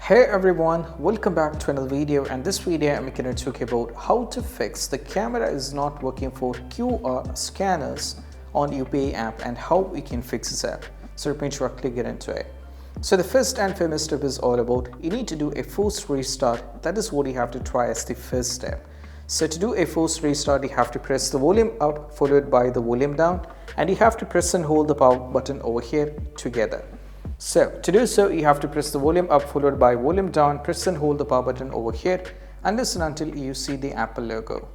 Hey everyone, welcome back to another video, and this video I'm going to talk about how to fix the camera is not working for QR scanners on UPI app and how we can fix this app. So let me directly get into it. So the first and famous step is all about you need to do a forced restart. That is what you have to try as the first step. So to do a forced restart, you have to press the volume up followed by the volume down, and you have to press and hold the power button over here together. So to do so, you have to press the volume up followed by volume down, press and hold the power button over here and listen until you see the Apple logo.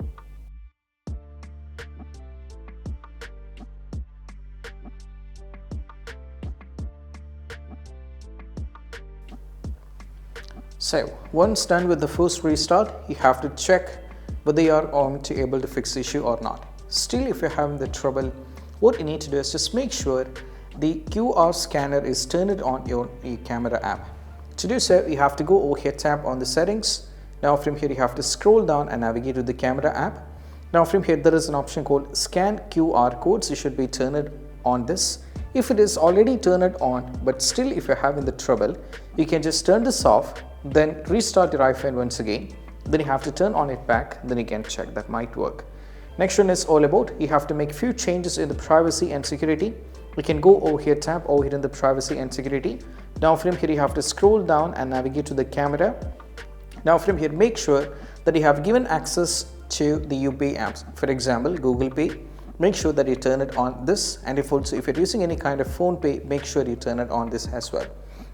So once done with the first restart, you have to check whether you are able to fix the issue or not. Still, if you're having the trouble, what you need to do is just make sure the QR scanner is turned on your camera app. To do so, you have to go over here, tap on the settings. Now from here you have to scroll down and navigate to the camera app. Now from here there is an option called scan QR codes. You should be turned on this. If it is already turned on, but still if you're having the trouble, you can just turn this off, then restart your iPhone once again. Then you have to turn on it back, then you can check. That might work. Next one is all about you have to make few changes in the privacy and security. We can go over here, tap over here in the privacy and security. Now from here you have to scroll down and navigate to the camera. Now from here make sure that you have given access to the UPI apps. For example, Google Pay. Make sure that you turn it on this, and if you're using any kind of phone pay, make sure you turn it on this as well.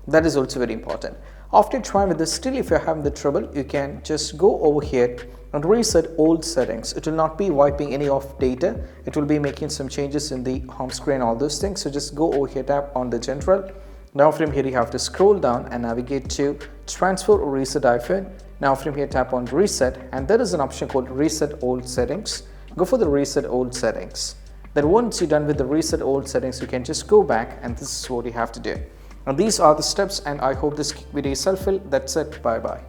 That is also very important. After trying with this, still if you're having the trouble, you can just go over here and reset old settings. It will not be wiping any of data. It will be making some changes in the home screen, all those things. So just go over here, tap on the general. Now from here you have to scroll down and navigate to transfer or reset iPhone. Now from here tap on reset, and there is an option called reset old settings. Go for the reset old settings. Then once you're done with the reset old settings, you can just go back, and this is what you have to do. And these are the steps, and I hope this video is helpful. That's it. Bye bye.